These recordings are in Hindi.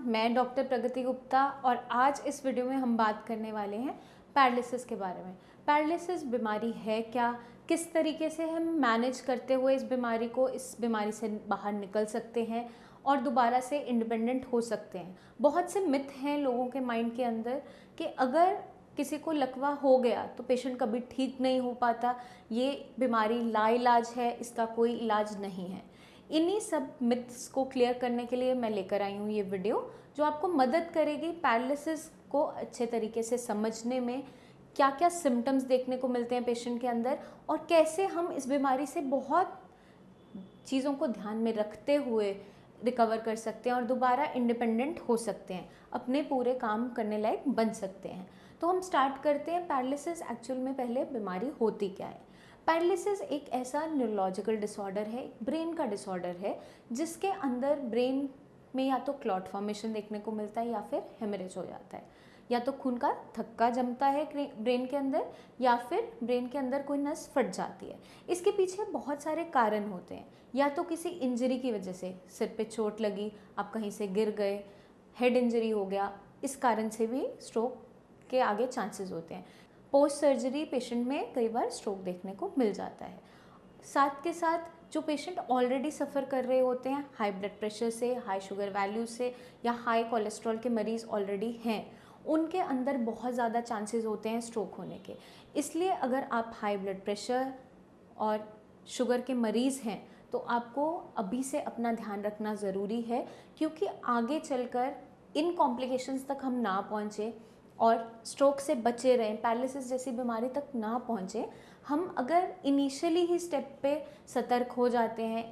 मैं डॉक्टर प्रगति गुप्ता और आज इस वीडियो में हम बात करने वाले हैं पैरालिसिस के बारे में। पैरालिसिस बीमारी है क्या, किस तरीके से हम मैनेज करते हुए इस बीमारी से बाहर निकल सकते हैं और दोबारा से इंडिपेंडेंट हो सकते हैं। बहुत से मिथ हैं लोगों के माइंड के अंदर कि अगर किसी को लकवा हो गया तो पेशेंट कभी ठीक नहीं हो पाता, ये बीमारी लाइलाज है, इसका कोई इलाज नहीं है। इन्हीं सब मिथ्स को क्लियर करने के लिए मैं लेकर आई हूँ ये वीडियो, जो आपको मदद करेगी पैरालिसिस को अच्छे तरीके से समझने में, क्या क्या सिम्टम्स देखने को मिलते हैं पेशेंट के अंदर और कैसे हम इस बीमारी से बहुत चीज़ों को ध्यान में रखते हुए रिकवर कर सकते हैं और दोबारा इंडिपेंडेंट हो सकते हैं, अपने पूरे काम करने लायक बन सकते हैं। तो हम स्टार्ट करते हैं पैरालिसिस एक्चुअल में पहले बीमारी होती क्या है। पैरालिसिस एक ऐसा न्यूरोलॉजिकल डिसऑर्डर है, ब्रेन का डिसऑर्डर है, जिसके अंदर ब्रेन में या तो क्लॉट फॉर्मेशन देखने को मिलता है या फिर हेमरेज हो जाता है, या तो खून का थक्का जमता है ब्रेन के अंदर या फिर ब्रेन के अंदर कोई नस फट जाती है। इसके पीछे बहुत सारे कारण होते हैं, या तो किसी इंजरी की वजह से, सिर पे चोट लगी, आप कहीं से गिर गए, हेड इंजरी हो गया, इस कारण से भी स्ट्रोक के आगे चांसेस होते हैं। पोस्ट सर्जरी पेशेंट में कई बार स्ट्रोक देखने को मिल जाता है। साथ के साथ जो पेशेंट ऑलरेडी सफ़र कर रहे होते हैं हाई ब्लड प्रेशर से, हाई शुगर वैल्यू से या हाई कोलेस्ट्रॉल के मरीज़ ऑलरेडी हैं, उनके अंदर बहुत ज़्यादा चांसेस होते हैं स्ट्रोक होने के। इसलिए अगर आप हाई ब्लड प्रेशर और शुगर के मरीज़ हैं तो आपको अभी से अपना ध्यान रखना ज़रूरी है, क्योंकि आगे चलकर इन कॉम्प्लिकेशंस तक हम ना पहुँचे और स्ट्रोक से बचे रहें, पैरालिसिस जैसी बीमारी तक ना पहुँचे। हम अगर इनिशियली ही स्टेप पे सतर्क हो जाते हैं,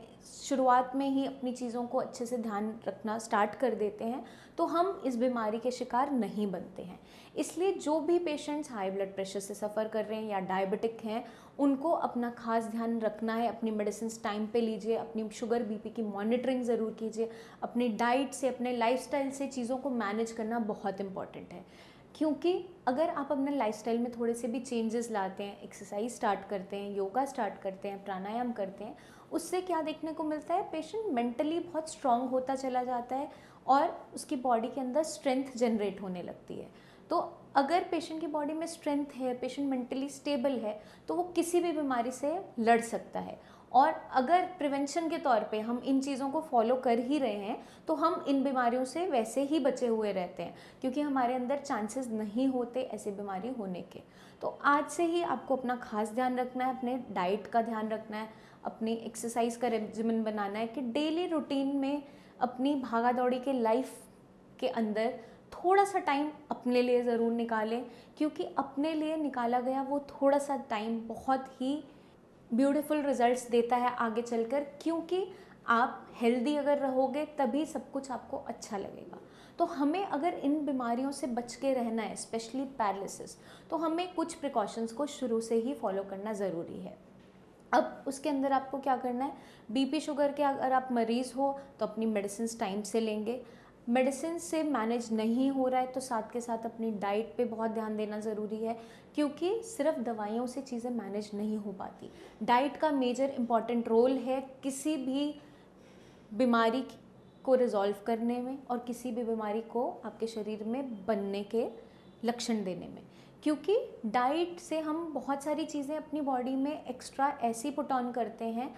शुरुआत में ही अपनी चीज़ों को अच्छे से ध्यान रखना स्टार्ट कर देते हैं, तो हम इस बीमारी के शिकार नहीं बनते हैं। इसलिए जो भी पेशेंट्स हाई ब्लड प्रेशर से सफ़र कर रहे हैं या डायबिटिक हैं, उनको अपना खास ध्यान रखना है। अपनी मेडिसिन टाइम पे लीजिए, अपनी शुगर बीपी की मॉनिटरिंग ज़रूर कीजिए, अपनी डाइट से, अपने लाइफस्टाइल से चीज़ों को मैनेज करना बहुत इंपॉर्टेंट है। क्योंकि अगर आप अपने लाइफस्टाइल में थोड़े से भी चेंजेस लाते हैं, एक्सरसाइज स्टार्ट करते हैं, योगा स्टार्ट करते हैं, प्राणायाम करते हैं, उससे क्या देखने को मिलता है, पेशेंट मेंटली बहुत स्ट्रांग होता चला जाता है और उसकी बॉडी के अंदर स्ट्रेंथ जनरेट होने लगती है। तो अगर पेशेंट की बॉडी में स्ट्रेंथ है, पेशेंट मेंटली स्टेबल है, तो वो किसी भी बीमारी से लड़ सकता है। और अगर प्रिवेंशन के तौर पे हम इन चीज़ों को फॉलो कर ही रहे हैं तो हम इन बीमारियों से वैसे ही बचे हुए रहते हैं, क्योंकि हमारे अंदर चांसेस नहीं होते ऐसी बीमारी होने के। तो आज से ही आपको अपना खास ध्यान रखना है, अपने डाइट का ध्यान रखना है, अपनी एक्सरसाइज का रेजिमेंट बनाना है कि डेली रूटीन में अपनी भागा दौड़ी के लाइफ के अंदर थोड़ा सा टाइम अपने लिए ज़रूर निकालें, क्योंकि अपने लिए निकाला गया वो थोड़ा सा टाइम बहुत ही ब्यूटीफुल रिजल्ट्स देता है आगे चलकर। क्योंकि आप हेल्दी अगर रहोगे तभी सब कुछ आपको अच्छा लगेगा। तो हमें अगर इन बीमारियों से बच के रहना है, स्पेशली पैरालिसिस, तो हमें कुछ प्रिकॉशंस को शुरू से ही फॉलो करना ज़रूरी है। अब उसके अंदर आपको क्या करना है, बीपी शुगर के अगर आप मरीज़ हो तो अपनी मेडिसिन टाइम से लेंगे। मेडिसिन से मैनेज नहीं हो रहा है तो साथ के साथ अपनी डाइट पे बहुत ध्यान देना ज़रूरी है, क्योंकि सिर्फ दवाइयों से चीज़ें मैनेज नहीं हो पाती। डाइट का मेजर इम्पॉर्टेंट रोल है किसी भी बीमारी को रिजॉल्व करने में और किसी भी बीमारी को आपके शरीर में बनने के लक्षण देने में, क्योंकि डाइट से हम बहुत सारी चीज़ें अपनी बॉडी में एक्स्ट्रा ऐसी पुट ऑन करते हैं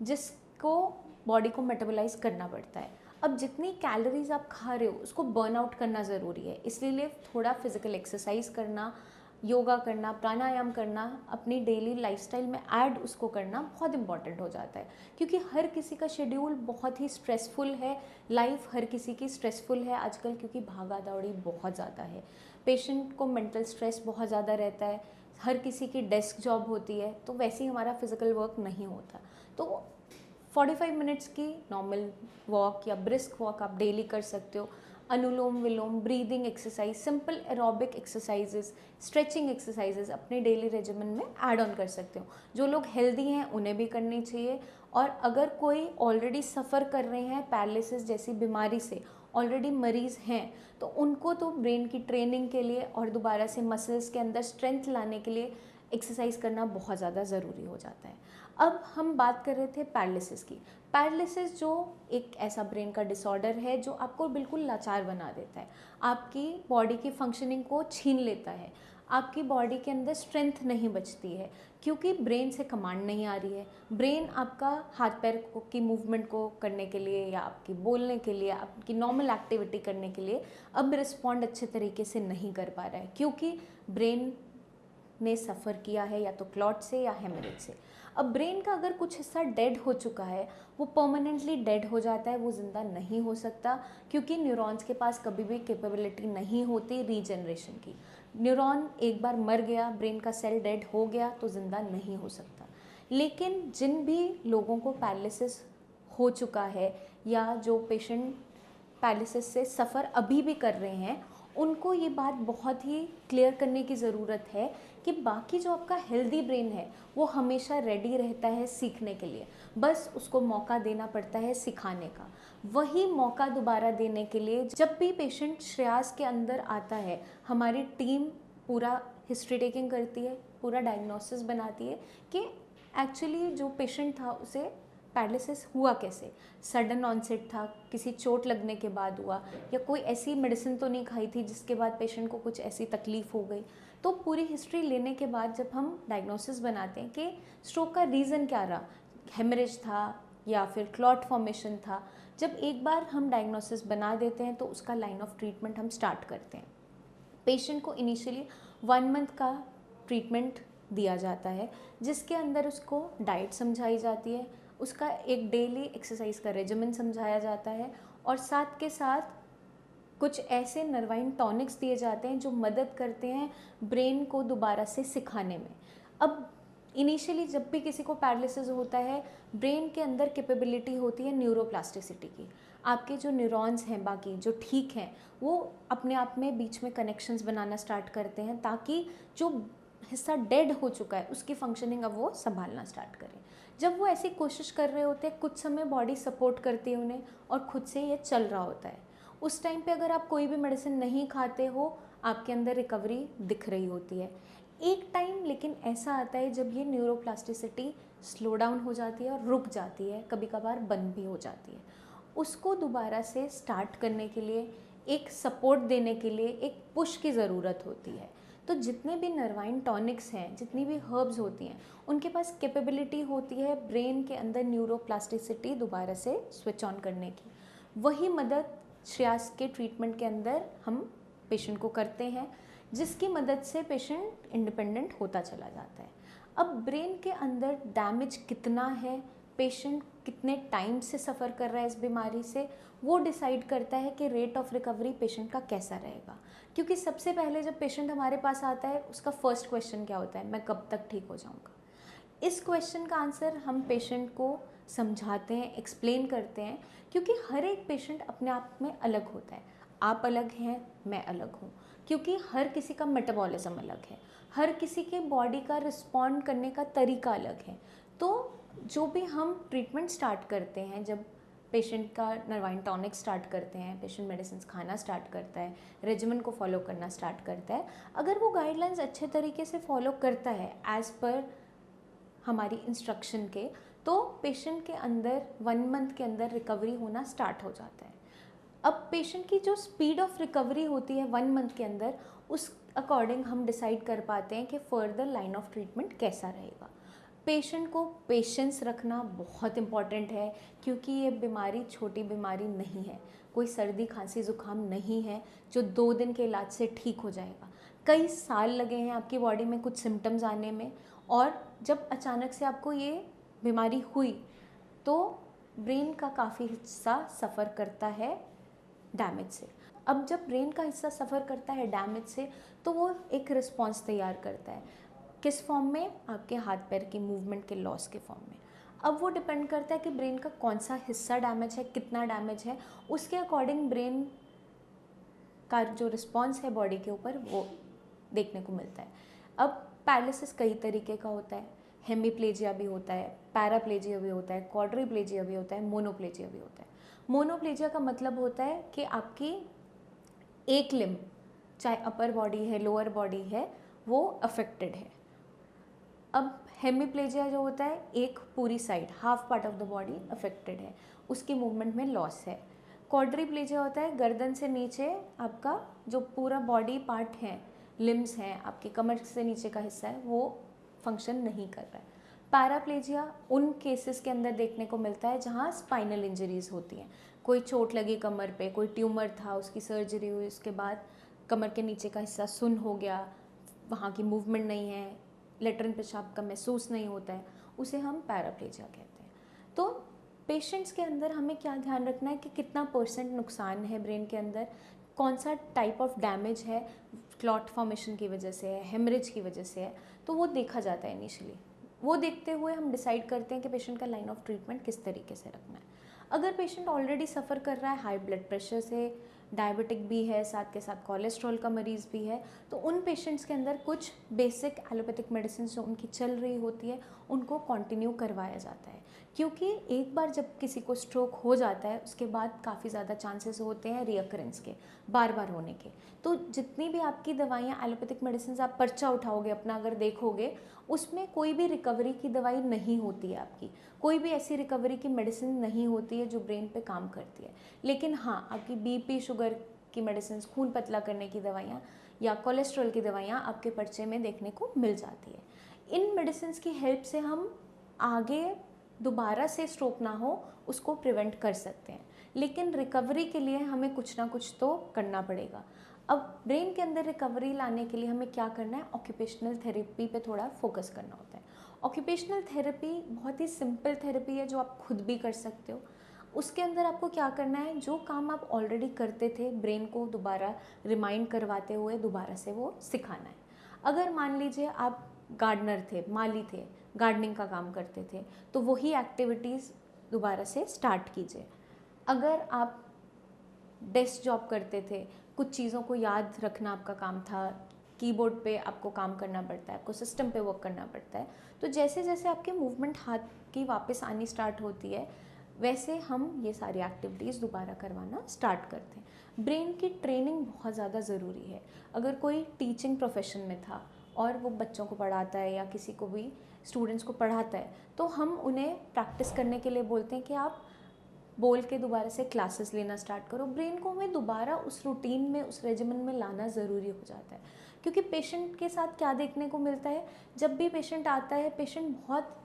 जिसको बॉडी को मेटाबोलाइज करना पड़ता है। अब जितनी कैलोरीज आप खा रहे हो उसको बर्न आउट करना ज़रूरी है, इसलिए थोड़ा फिजिकल एक्सरसाइज करना, योगा करना, प्राणायाम करना, अपनी डेली लाइफस्टाइल में ऐड उसको करना बहुत इंपॉर्टेंट हो जाता है। क्योंकि हर किसी का शेड्यूल बहुत ही स्ट्रेसफुल है, लाइफ हर किसी की स्ट्रेसफुल है आजकल, क्योंकि भागा दौड़ी बहुत ज़्यादा है। पेशेंट को मेंटल स्ट्रेस बहुत ज़्यादा रहता है, हर किसी की डेस्क जॉब होती है, तो वैसे ही हमारा फिजिकल वर्क नहीं होता। तो 45 मिनट्स की नॉर्मल वॉक या ब्रिस्क वॉक आप डेली कर सकते हो। Anulom vilom, breathing exercise, simple aerobic exercises, stretching exercises अपने डेली रेजिमेन में ऐड ऑन कर सकते हो। जो लोग हेल्दी हैं उन्हें भी करनी चाहिए, और अगर कोई ऑलरेडी सफ़र कर रहे हैं पैरालिसिस जैसी बीमारी से, ऑलरेडी मरीज़ हैं, तो उनको तो ब्रेन की ट्रेनिंग के लिए और दोबारा से मसल्स के अंदर स्ट्रेंथ लाने के लिए एक्सरसाइज करना बहुत ज़्यादा ज़रूरी हो जाता है। अब हम बात कर रहे थे पैरालिसिस की। पैरालिसिस जो एक ऐसा ब्रेन का डिसऑर्डर है जो आपको बिल्कुल लाचार बना देता है, आपकी बॉडी की फंक्शनिंग को छीन लेता है, आपकी बॉडी के अंदर स्ट्रेंथ नहीं बचती है क्योंकि ब्रेन से कमांड नहीं आ रही है। ब्रेन आपका हाथ पैर की मूवमेंट को करने के लिए या आपकी बोलने के लिए, आपकी नॉर्मल एक्टिविटी करने के लिए अब रिस्पॉन्ड अच्छे तरीके से नहीं कर पा रहा है क्योंकि ब्रेन ने सफ़र किया है या तो क्लॉट से या हेमरेज से। अब ब्रेन का अगर कुछ हिस्सा डेड हो चुका है, वो परमानेंटली डेड हो जाता है, वो ज़िंदा नहीं हो सकता क्योंकि न्यूरॉन्स के पास कभी भी कैपेबिलिटी नहीं होती रीजनरेशन की। न्यूरॉन एक बार मर गया, ब्रेन का सेल डेड हो गया तो ज़िंदा नहीं हो सकता। लेकिन जिन भी लोगों को पैरालिसिस हो चुका है या जो पेशेंट पैरालिसिस से सफ़र अभी भी कर रहे हैं, उनको ये बात बहुत ही क्लियर करने की ज़रूरत है कि बाकी जो आपका हेल्दी ब्रेन है वो हमेशा रेडी रहता है सीखने के लिए, बस उसको मौका देना पड़ता है सिखाने का। वही मौका दोबारा देने के लिए जब भी पेशेंट श्रेयास के अंदर आता है, हमारी टीम पूरा हिस्ट्री टेकिंग करती है, पूरा डायग्नोसिस बनाती है कि एक्चुअली जो पेशेंट था उसे पैरालिसिस हुआ कैसे, सडन ऑनसेट था, किसी चोट लगने के बाद हुआ, या कोई ऐसी मेडिसिन तो नहीं खाई थी जिसके बाद पेशेंट को कुछ ऐसी तकलीफ़ हो गई। तो पूरी हिस्ट्री लेने के बाद जब हम डायग्नोसिस बनाते हैं कि स्ट्रोक का रीज़न क्या रहा, हेमरेज था या फिर क्लॉट फॉर्मेशन था, जब एक बार हम डायग्नोसिस बना देते हैं तो उसका लाइन ऑफ ट्रीटमेंट हम स्टार्ट करते हैं। पेशेंट को इनिशियली 1 मंथ का ट्रीटमेंट दिया जाता है जिसके अंदर उसको डाइट समझाई जाती है, उसका एक डेली एक्सरसाइज का रेजिमेंट समझाया जाता है और साथ के साथ कुछ ऐसे नर्वाइन टॉनिक्स दिए जाते हैं जो मदद करते हैं ब्रेन को दोबारा से सिखाने में। अब इनिशियली जब भी किसी को पैरालिसिस होता है, ब्रेन के अंदर कैपेबिलिटी होती है न्यूरोप्लास्टिसिटी की। आपके जो न्यूरॉन्स हैं बाकी जो ठीक हैं वो अपने आप में बीच में कनेक्शंस बनाना स्टार्ट करते हैं ताकि जो हिस्सा डेड हो चुका है उसकी फंक्शनिंग अब वो संभालना स्टार्ट करें। जब वो ऐसी कोशिश कर रहे होते हैं, कुछ समय बॉडी सपोर्ट करती है उन्हें और खुद से ये चल रहा होता है। उस टाइम पे अगर आप कोई भी मेडिसिन नहीं खाते हो, आपके अंदर रिकवरी दिख रही होती है। एक टाइम लेकिन ऐसा आता है जब ये न्यूरोप्लास्टिसिटी स्लो डाउन हो जाती है और रुक जाती है, कभी कभार बंद भी हो जाती है। उसको दोबारा से स्टार्ट करने के लिए, एक सपोर्ट देने के लिए एक पुश की ज़रूरत होती है। तो जितने भी नर्वाइन टॉनिक्स हैं, जितनी भी हर्ब्स होती हैं, उनके पास कैपेबिलिटी होती है ब्रेन के अंदर न्यूरोप्लास्टिसिटी दोबारा से स्विच ऑन करने की। वही मदद श्रेयास के ट्रीटमेंट के अंदर हम पेशेंट को करते हैं, जिसकी मदद से पेशेंट इंडिपेंडेंट होता चला जाता है। अब ब्रेन के अंदर डैमेज कितना है, पेशेंट कितने टाइम से सफ़र कर रहा है इस बीमारी से, वो डिसाइड करता है कि रेट ऑफ रिकवरी पेशेंट का कैसा रहेगा। क्योंकि सबसे पहले जब पेशेंट हमारे पास आता है, उसका फर्स्ट क्वेश्चन क्या होता है, मैं कब तक ठीक हो जाऊँगा। इस क्वेश्चन का आंसर हम पेशेंट को समझाते हैं, एक्सप्लेन करते हैं, क्योंकि हर एक पेशेंट अपने आप में अलग होता है। आप अलग हैं, मैं अलग हूँ, क्योंकि हर किसी का मेटाबॉलिज्म अलग है, हर किसी के बॉडी का रिस्पॉन्ड करने का तरीका अलग है। तो जो भी हम ट्रीटमेंट स्टार्ट करते हैं, जब पेशेंट का नर्वाइन टॉनिक स्टार्ट करते हैं, पेशेंट मेडिसिन खाना स्टार्ट करता है, रेजिमेंट को फॉलो करना स्टार्ट करता है, अगर वो गाइडलाइंस अच्छे तरीके से फॉलो करता है एज़ पर हमारी इंस्ट्रक्शन के, तो पेशेंट के अंदर 1 मंथ के अंदर रिकवरी होना स्टार्ट हो जाता है। अब पेशेंट की जो स्पीड ऑफ रिकवरी होती है 1 मंथ के अंदर, उस अकॉर्डिंग हम डिसाइड कर पाते हैं कि फर्दर लाइन ऑफ ट्रीटमेंट कैसा रहेगा। पेशेंट को पेशेंस रखना बहुत इम्पॉर्टेंट है, क्योंकि ये बीमारी छोटी बीमारी नहीं है। कोई सर्दी खांसी ज़ुकाम नहीं है जो 2 दिन के इलाज से ठीक हो जाएगा। कई साल लगे हैं आपकी बॉडी में कुछ सिम्टम्स आने में, और जब अचानक से आपको ये बीमारी हुई तो ब्रेन का काफ़ी हिस्सा सफ़र करता है डैमेज से। अब जब ब्रेन का हिस्सा सफ़र करता है डैमेज से, तो वो एक रिस्पॉन्स तैयार करता है। किस फॉर्म में? आपके हाथ पैर की मूवमेंट के लॉस के फॉर्म में। अब वो डिपेंड करता है कि ब्रेन का कौन सा हिस्सा डैमेज है, कितना डैमेज है, उसके अकॉर्डिंग ब्रेन का जो रिस्पॉन्स है बॉडी के ऊपर वो देखने को मिलता है। अब पैरालिसिस कई तरीके का होता है, हेमीप्लेजिया भी होता है, पैराप्लेजिया भी होता है, क्वाड्रीप्लेजिया भी होता है, मोनोप्लेजिया भी होता है। मोनोप्लेजिया का मतलब होता है कि आपकी एक लिम्ब, चाहे अपर बॉडी है लोअर बॉडी है, वो अफेक्टेड है। अब हेमिप्लेजिया जो होता है, एक पूरी side, half part of the body affected है, उसकी मूवमेंट में लॉस है। क्वाड्रिप्लेजिया होता है गर्दन से नीचे आपका जो पूरा बॉडी पार्ट है, लिम्स हैं, आपके कमर से नीचे का हिस्सा है, वो फंक्शन नहीं कर रहा है। पैराप्लेजिया उन केसेस के अंदर देखने को मिलता है जहाँ स्पाइनल इंजरीज होती हैं, कोई चोट लगी कमर पे, कोई ट्यूमर था, उसकी सर्जरी हुई, उसके बाद कमर के नीचे का हिस्सा सुन्न हो गया, वहाँ की मूवमेंट नहीं है, लेटरिन पेशाब का महसूस नहीं होता है, उसे हम पैराप्लेजिया कहते हैं। तो पेशेंट्स के अंदर हमें क्या ध्यान रखना है कि कितना % नुकसान है ब्रेन के अंदर, कौन सा टाइप ऑफ डैमेज है, क्लॉट फॉर्मेशन की वजह से है, हेमरेज की वजह से है, तो वो देखा जाता है इनिशियली। वो देखते हुए हम डिसाइड करते हैं कि पेशेंट का लाइन ऑफ ट्रीटमेंट किस तरीके से रखना है। अगर पेशेंट ऑलरेडी सफ़र कर रहा है हाई ब्लड प्रेशर से, डायबिटिक भी है, साथ के साथ कोलेस्ट्रॉल का मरीज़ भी है, तो उन पेशेंट्स के अंदर कुछ बेसिक एलोपैथिक मेडिसिन जो उनकी चल रही होती है उनको कंटिन्यू करवाया जाता है, क्योंकि एक बार जब किसी को स्ट्रोक हो जाता है उसके बाद काफ़ी ज़्यादा चांसेस होते हैं रिअकरेंस के, बार बार होने के। तो जितनी भी आपकी दवाइयाँ एलोपैथिक मेडिसिन आप पर्चा उठाओगे अपना अगर देखोगे, उसमें कोई भी रिकवरी की दवाई नहीं होती है आपकी, कोई भी ऐसी रिकवरी की मेडिसिन नहीं होती है जो ब्रेन पे काम करती है। लेकिन हाँ, आपकी बीपी शुगर की मेडिसिन, खून पतला करने की दवाइयाँ या कोलेस्ट्रॉल की दवाइयाँ आपके पर्चे में देखने को मिल जाती है। इन मेडिसिन की हेल्प से हम आगे दोबारा से स्ट्रोक ना हो उसको प्रिवेंट कर सकते हैं, लेकिन रिकवरी के लिए हमें कुछ ना कुछ तो करना पड़ेगा। अब ब्रेन के अंदर रिकवरी लाने के लिए हमें क्या करना है, ऑक्यूपेशनल थेरेपी पे थोड़ा फोकस करना होता है। ऑक्यूपेशनल थेरेपी बहुत ही सिंपल थेरेपी है जो आप खुद भी कर सकते हो। उसके अंदर आपको क्या करना है, जो काम आप ऑलरेडी करते थे ब्रेन को दोबारा रिमाइंड करवाते हुए दोबारा से वो सिखाना है। अगर मान लीजिए आप गार्डनर थे, माली थे, गार्डनिंग का काम करते थे, तो वही एक्टिविटीज़ दोबारा से स्टार्ट कीजिए। अगर आप डेस्क जॉब करते थे, कुछ चीज़ों को याद रखना आपका काम था, कीबोर्ड पे आपको काम करना पड़ता है, आपको सिस्टम पे वर्क करना पड़ता है, तो जैसे जैसे आपके मूवमेंट हाथ की वापस आनी स्टार्ट होती है, वैसे हम ये सारी एक्टिविटीज़ दोबारा करवाना स्टार्ट करते हैं। ब्रेन की ट्रेनिंग बहुत ज़्यादा ज़रूरी है। अगर कोई टीचिंग प्रोफेशन में था और वो बच्चों को पढ़ाता है या किसी को भी स्टूडेंट्स को पढ़ाता है, तो हम उन्हें प्रैक्टिस करने के लिए बोलते हैं कि आप बोल के दोबारा से क्लासेस लेना स्टार्ट करो। ब्रेन को हमें दोबारा उस रूटीन में, उस रेजिमेंट में लाना ज़रूरी हो जाता है, क्योंकि पेशेंट के साथ क्या देखने को मिलता है, जब भी पेशेंट आता है पेशेंट बहुत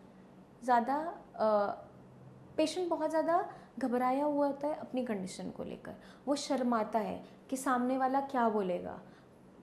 ज़्यादा घबराया हुआ होता है अपनी कंडीशन को लेकर। वो शर्माता है कि सामने वाला क्या बोलेगा,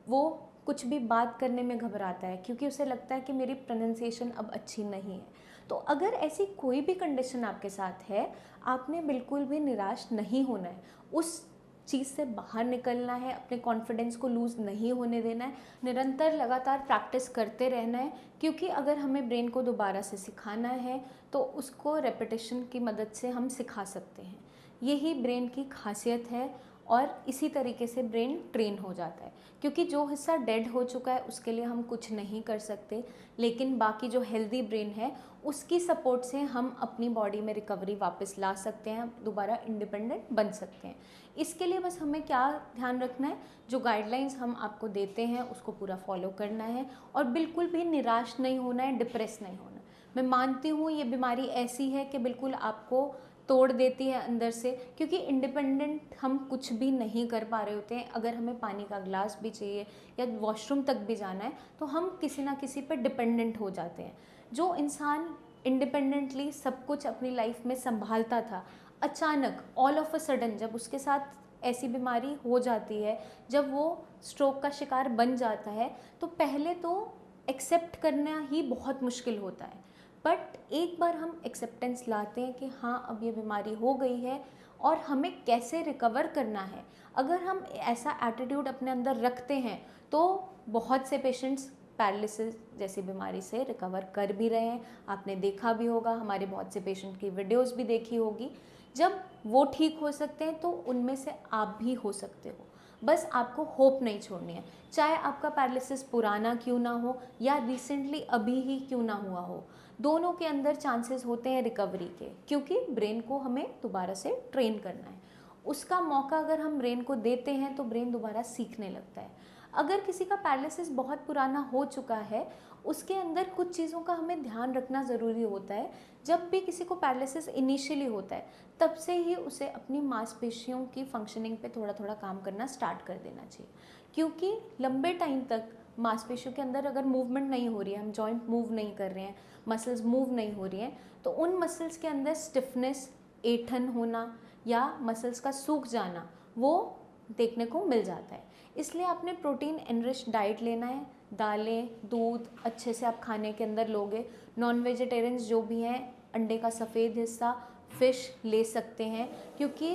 वो कुछ भी बात करने में घबराता है क्योंकि उसे लगता है कि मेरी प्रोनाउंसिएशन अब अच्छी नहीं है। तो अगर ऐसी कोई भी कंडीशन आपके साथ है, आपने बिल्कुल भी निराश नहीं होना है, उस चीज़ से बाहर निकलना है, अपने कॉन्फिडेंस को लूज़ नहीं होने देना है, निरंतर लगातार प्रैक्टिस करते रहना है, क्योंकि अगर हमें ब्रेन को दोबारा से सिखाना है तो उसको रेपिटेशन की मदद से हम सिखा सकते हैं। यही ब्रेन की खासियत है और इसी तरीके से ब्रेन ट्रेन हो जाता है, क्योंकि जो हिस्सा डेड हो चुका है उसके लिए हम कुछ नहीं कर सकते, लेकिन बाकी जो हेल्दी ब्रेन है उसकी सपोर्ट से हम अपनी बॉडी में रिकवरी वापस ला सकते हैं, दोबारा इंडिपेंडेंट बन सकते हैं। इसके लिए बस हमें क्या ध्यान रखना है, जो गाइडलाइंस हम आपको देते हैं उसको पूरा फॉलो करना है और बिल्कुल भी निराश नहीं होना है, डिप्रेस नहीं होना है। मैं मानती हूँ ये बीमारी ऐसी है कि बिल्कुल आपको तोड़ देती है अंदर से, क्योंकि इंडिपेंडेंट हम कुछ भी नहीं कर पा रहे होते हैं। अगर हमें पानी का ग्लास भी चाहिए या वॉशरूम तक भी जाना है तो हम किसी ना किसी पर डिपेंडेंट हो जाते हैं। जो इंसान इंडिपेंडेंटली सब कुछ अपनी लाइफ में संभालता था, अचानक ऑल ऑफ अ सडन जब उसके साथ ऐसी बीमारी हो जाती है, जब वो स्ट्रोक का शिकार बन जाता है, तो पहले तो एक्सेप्ट करना ही बहुत मुश्किल होता है। बट एक बार हम एक्सेप्टेंस लाते हैं कि हाँ अब ये बीमारी हो गई है और हमें कैसे रिकवर करना है, अगर हम ऐसा एटीट्यूड अपने अंदर रखते हैं तो बहुत से पेशेंट्स पैरालिसिस जैसी बीमारी से रिकवर कर भी रहे हैं। आपने देखा भी होगा, हमारे बहुत से पेशेंट की वीडियोस भी देखी होगी। जब वो ठीक हो सकते हैं तो उनमें से आप भी हो सकते हो। बस आपको होप नहीं छोड़नी है, चाहे आपका पैरालिसिस पुराना क्यों ना हो या रिसेंटली अभी ही क्यों ना हुआ हो, दोनों के अंदर चांसेस होते हैं रिकवरी के, क्योंकि ब्रेन को हमें दोबारा से ट्रेन करना है। उसका मौका अगर हम ब्रेन को देते हैं तो ब्रेन दोबारा सीखने लगता है। अगर किसी का पैरालिसिस बहुत पुराना हो चुका है, उसके अंदर कुछ चीज़ों का हमें ध्यान रखना ज़रूरी होता है। जब भी किसी को पैरालिसिस इनिशियली होता है तब से ही उसे अपनी मांसपेशियों की फंक्शनिंग पे थोड़ा थोड़ा काम करना स्टार्ट कर देना चाहिए, क्योंकि लंबे टाइम तक मांसपेशियों के अंदर अगर मूवमेंट नहीं हो रही है, हम जॉइंट मूव नहीं कर रहे हैं, मसल्स मूव नहीं हो रही हैं, तो उन मसल्स के अंदर स्टिफनेस, ऐंठन होना या मसल्स का सूख जाना वो देखने को मिल जाता है। इसलिए आपने प्रोटीन एनरिच डाइट लेना है। दालें, दूध अच्छे से आप खाने के अंदर लोगे। नॉन वेजिटेरियंस जो भी हैं, अंडे का सफ़ेद हिस्सा, फ़िश ले सकते हैं, क्योंकि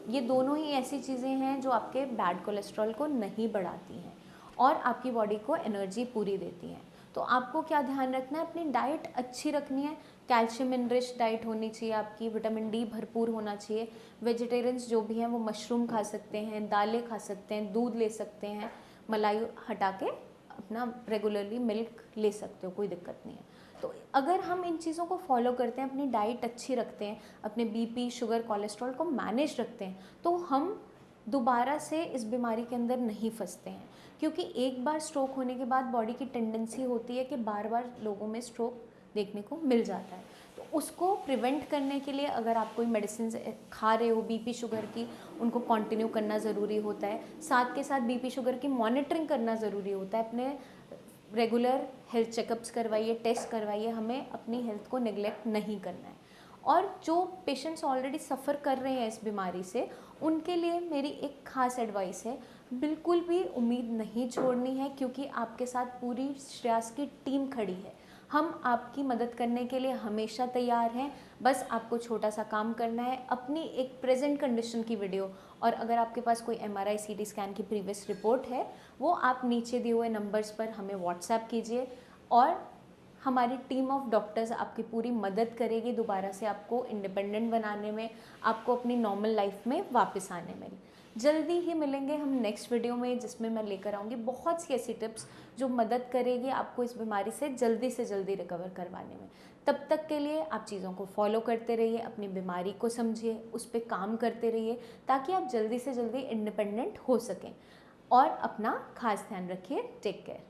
ये दोनों ही ऐसी चीज़ें हैं जो आपके बैड कोलेस्ट्रॉल को नहीं बढ़ाती हैं और आपकी बॉडी को एनर्जी पूरी देती हैं। तो आपको क्या ध्यान रखना है, अपनी डाइट अच्छी रखनी है। कैल्शियम इनरिच डाइट होनी चाहिए आपकी, विटामिन डी भरपूर होना चाहिए। वेजिटेरियंस जो भी हैं वो मशरूम खा सकते हैं, दालें खा सकते हैं, दूध ले सकते हैं, मलाई हटा के अपना रेगुलरली मिल्क ले सकते हो, कोई दिक्कत नहीं है। तो अगर हम इन चीज़ों को फॉलो करते हैं, अपनी डाइट अच्छी रखते हैं, अपने बीपी, शुगर, कोलेस्ट्रॉल को मैनेज रखते हैं, तो हम दोबारा से इस बीमारी के अंदर नहीं फंसते हैं। क्योंकि एक बार स्ट्रोक होने के बाद बॉडी की टेंडेंसी होती है कि बार बार लोगों में स्ट्रोक देखने को मिल जाता है। तो उसको प्रिवेंट करने के लिए अगर आप कोई मेडिसिन खा रहे हो बीपी शुगर की, उनको कंटिन्यू करना ज़रूरी होता है। साथ के साथ बीपी शुगर की मॉनिटरिंग करना ज़रूरी होता है। अपने रेगुलर हेल्थ चेकअप्स करवाइए, टेस्ट करवाइए, हमें अपनी हेल्थ को निगलेक्ट नहीं करना है। और जो पेशेंट्स ऑलरेडी सफ़र कर रहे हैं इस बीमारी से, उनके लिए मेरी एक ख़ास एडवाइस है, बिल्कुल भी उम्मीद नहीं छोड़नी है, क्योंकि आपके साथ पूरी श्रेयस की टीम खड़ी है। हम आपकी मदद करने के लिए हमेशा तैयार हैं। बस आपको छोटा सा काम करना है, अपनी एक प्रेजेंट कंडीशन की वीडियो, और अगर आपके पास कोई MRI CT स्कैन की प्रीवियस रिपोर्ट है, वो आप नीचे दिए हुए नंबर्स पर हमें व्हाट्सएप कीजिए, और हमारी टीम ऑफ डॉक्टर्स आपकी पूरी मदद करेगी दोबारा से आपको इंडिपेंडेंट बनाने में, आपको अपनी नॉर्मल लाइफ में वापस आने में। जल्दी ही मिलेंगे हम नेक्स्ट वीडियो में, जिसमें मैं लेकर आऊँगी बहुत सी ऐसी टिप्स जो मदद करेगी आपको इस बीमारी से जल्दी रिकवर करवाने में। तब तक के लिए आप चीज़ों को फॉलो करते रहिए, अपनी बीमारी को समझिए, उस पर काम करते रहिए, ताकि आप जल्दी से जल्दी इंडिपेंडेंट हो सकें। और अपना खास ध्यान रखिए। Take care.